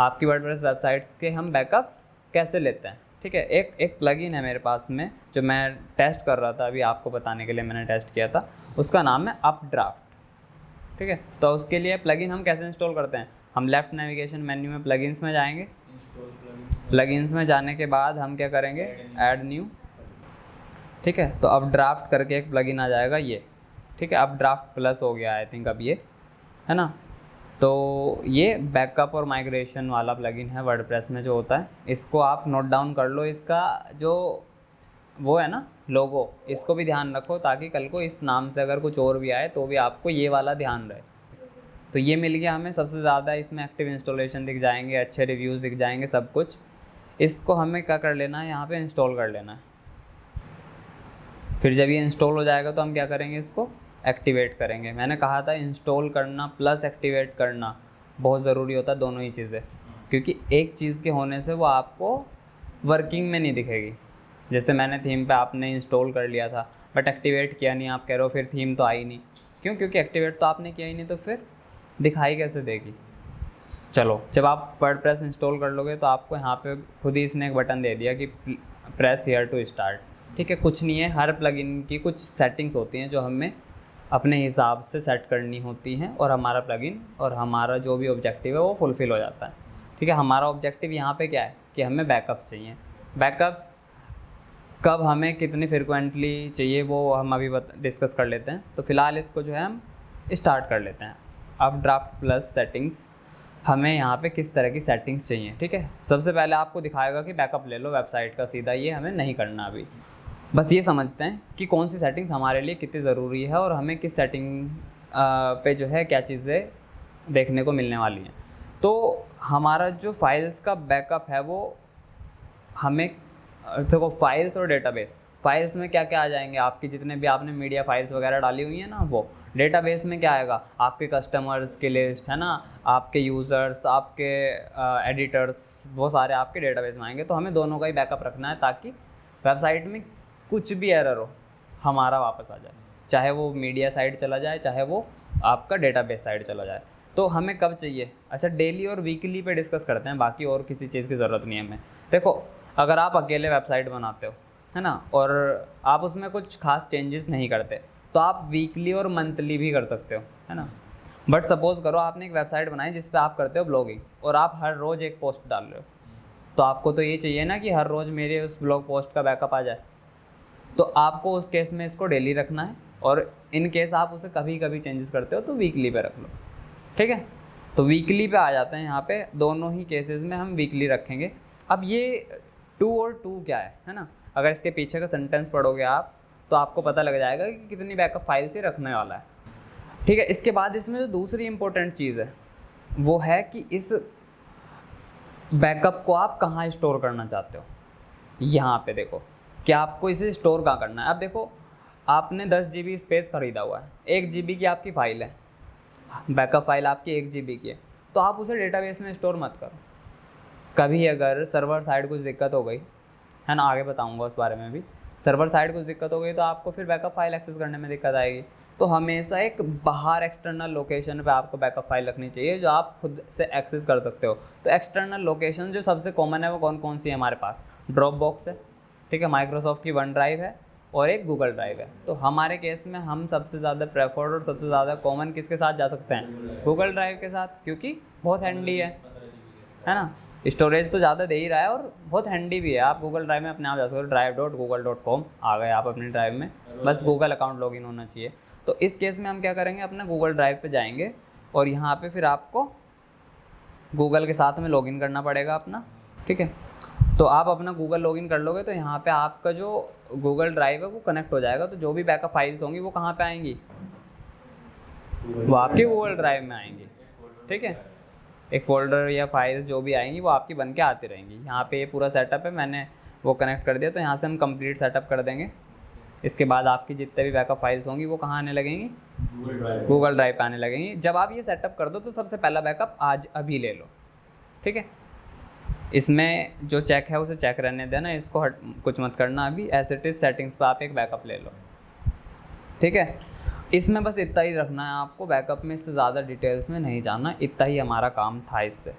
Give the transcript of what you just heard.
आपकी WordPress websites के हम बैकअप्स कैसे लेते हैं। ठीक है, एक प्लगइन है मेरे पास में जो मैं टेस्ट कर रहा था, अभी आपको बताने के लिए मैंने टेस्ट किया था, उसका नाम है अपड्राफ्ट। ठीक है, तो उसके लिए प्लगइन हम कैसे इंस्टॉल करते हैं, हम लेफ़्ट नेविगेशन मेन्यू में प्लगइन्स में जाएंगे, प्लगइन्स में जाने के बाद हम क्या करेंगे, ऐड न्यू। ठीक है, तो अपड्राफ्ट करके एक प्लगइन आ जाएगा ये। ठीक है, अपड्राफ्ट प्लस हो गया आई थिंक अब ये, है ना। तो ये बैकअप और माइग्रेशन वाला प्लगइन है वर्डप्रेस में जो होता है, इसको आप नोट डाउन कर लो। इसका जो वो है ना लोगो, इसको भी ध्यान रखो ताकि कल को इस नाम से अगर कुछ और भी आए तो भी आपको ये वाला ध्यान रहे। तो ये मिल गया हमें सबसे ज़्यादा, इसमें एक्टिव इंस्टॉलेशन दिख जाएंगे, अच्छे रिव्यूज़ दिख जाएंगे, सब कुछ। इसको हमें क्या कर लेना है, यहाँ पे इंस्टॉल कर लेना है। फिर जब ये इंस्टॉल हो जाएगा तो हम क्या करेंगे, इसको एक्टिवेट करेंगे। मैंने कहा था इंस्टॉल करना प्लस एक्टिवेट करना बहुत ज़रूरी होता है, दोनों ही चीज़ें, क्योंकि एक चीज़ के होने से वो आपको वर्किंग में नहीं दिखेगी। जैसे मैंने थीम पे आपने इंस्टॉल कर लिया था बट एक्टिवेट किया नहीं, आप कह रहे हो फिर थीम तो आई नहीं, क्यों, क्योंकि एक्टिवेट तो आपने किया ही नहीं, तो फिर दिखाई कैसे देगी। चलो, जब आप वर्डप्रेस इंस्टॉल कर लोगे तो आपको यहाँ पे खुद ही इसने एक बटन दे दिया कि प्रेस हियर टू स्टार्ट। ठीक है, कुछ नहीं है, हर प्लगइन की कुछ सेटिंग्स होती हैं जो हमें अपने हिसाब से सेट करनी होती हैं और हमारा प्लगइन और हमारा जो भी ऑब्जेक्टिव है वो फुलफ़िल हो जाता है। ठीक है, हमारा ऑब्जेक्टिव यहाँ पे क्या है कि हमें बैकअप्स चाहिए। बैकअप्स कब हमें कितनी फ्रिक्वेंटली चाहिए वो हम अभी डिस्कस कर लेते हैं। तो फ़िलहाल इसको जो है हम स्टार्ट कर लेते हैं। अपड्राफ्ट प्लस सेटिंग्स, हमें यहाँ पे किस तरह की सेटिंग्स चाहिए। ठीक है, सबसे पहले आपको दिखाएगा कि बैकअप ले लो वेबसाइट का सीधा, ये हमें नहीं करना अभी। बस ये समझते हैं कि कौन सी सेटिंग्स हमारे लिए कितनी ज़रूरी है और हमें किस सेटिंग पे जो है क्या चीज़ें देखने को मिलने वाली हैं। तो हमारा जो फाइल्स का बैकअप है वो हमें देखो, फाइल्स और डेटाबेस, फाइल्स में क्या क्या आ जाएंगे, आपकी जितने भी आपने मीडिया फाइल्स वगैरह डाली हुई हैं ना वो। डेटाबेस में क्या आएगा, आपके कस्टमर्स की लिस्ट, है ना, आपके यूज़र्स, आपके एडिटर्स, वो सारे आपके डेटाबेस में आएंगे। तो हमें दोनों का ही बैकअप रखना है ताकि वेबसाइट में कुछ भी एरर हो हमारा वापस आ जाए, चाहे वो मीडिया साइड चला जाए, चाहे वो आपका डेटाबेस साइड चला जाए। तो हमें कब चाहिए, अच्छा डेली और वीकली पे डिस्कस करते हैं, बाकी और किसी चीज़ की ज़रूरत नहीं है हमें। देखो, अगर आप अकेले वेबसाइट बनाते हो, है ना, और आप उसमें कुछ खास चेंजेस नहीं करते, तो आप वीकली और मंथली भी कर सकते हो, है ना। बट सपोज़ करो आपने एक वेबसाइट बनाई जिस पे आप करते हो ब्लॉगिंग और आप हर रोज़ एक पोस्ट डाल रहे हो, तो आपको तो ये चाहिए ना कि हर रोज़ मेरे उस ब्लॉग पोस्ट का बैकअप आ जाए। तो आपको उस केस में इसको डेली रखना है, और इन केस आप उसे कभी कभी चेंजेस करते हो तो वीकली पे रख लो। ठीक है, तो वीकली पे आ जाते हैं यहाँ पे, दोनों ही केसेस में हम वीकली रखेंगे। अब ये 2 और 2 क्या है ना, अगर इसके पीछे का सेंटेंस पढ़ोगे आप तो आपको पता लग जाएगा कि कितनी बैकअप फाइल से रखने वाला है। ठीक है, इसके बाद इसमें जो दूसरी इंपॉर्टेंट चीज़ है वो है कि इस बैकअप को आप कहाँ स्टोर करना चाहते हो। यहाँ पे देखो कि आपको इसे स्टोर कहाँ करना है। अब देखो, आपने 10 GB स्पेस ख़रीदा हुआ है, 1 GB की आपकी फ़ाइल है, बैकअप फाइल आपकी 1 GB की है, तो आप उसे डेटाबेस में स्टोर मत करो। कभी अगर सर्वर साइड कुछ दिक्कत हो गई, है ना, आगे बताऊंगा उस बारे में भी, सर्वर साइड कुछ दिक्कत हो गई तो आपको फिर बैकअप फाइल एक्सेस करने में दिक्कत आएगी। तो हमेशा एक बाहर एक्सटर्नल लोकेशन पे आपको बैकअप फाइल रखनी चाहिए जो आप खुद से एक्सेस कर सकते हो। तो एक्सटर्नल लोकेशन जो सबसे कॉमन है वो कौन कौन सी है हमारे पास, ड्रॉप बॉक्स है, ठीक है, माइक्रोसॉफ्ट की वन ड्राइव है और एक गूगल ड्राइव है। तो हमारे केस में हम सबसे ज़्यादा प्रेफर्ड और सबसे ज़्यादा कॉमन किसके साथ जा सकते हैं, गूगल ड्राइव के साथ, क्योंकि बहुत हैंडी है ना, स्टोरेज तो ज़्यादा दे ही रहा है और बहुत हैंडी भी है। आप गूगल ड्राइव में अपने आप जा सकते हो, drive.google.com आ गए आप अपने ड्राइव में, बस गूगल अकाउंट लॉगिन होना चाहिए। तो इस केस में हम क्या करेंगे, अपने गूगल ड्राइव पे जाएंगे और यहाँ पे फिर आपको गूगल के साथ में लॉगिन करना पड़ेगा अपना। ठीक है, तो आप अपना गूगल लॉगिन कर लोगे तो यहाँ पे आपका जो गूगल ड्राइव है वो कनेक्ट हो जाएगा। तो जो भी बैकअप फाइल्स होंगी वो कहाँ पे आएंगी, वो आपके गूगल ड्राइव में आएंगी। ठीक है, एक फ़ोल्डर या फाइल्स जो भी आएंगी वो आपकी बन के आती रहेंगी। यहाँ पे ये पूरा सेटअप है, मैंने वो कनेक्ट कर दिया, तो यहाँ से हम कंप्लीट सेटअप कर देंगे। इसके बाद आपकी जितने भी बैकअप फाइल्स होंगी वो कहाँ आने लगेंगी, गूगल ड्राइव पे आने लगेंगी। जब आप ये सेटअप कर दो तो सबसे पहला बैकअप आज अभी ले लो। ठीक है, इसमें जो चेक है उसे चेक रहने देना, इसको कुछ मत करना अभी, एज इट इज़ सेटिंग्स पे आप एक बैकअप ले लो। ठीक है, इसमें बस इतना ही रखना है आपको, बैकअप में इससे ज़्यादा डिटेल्स में नहीं जाना, इतना ही हमारा काम था इससे।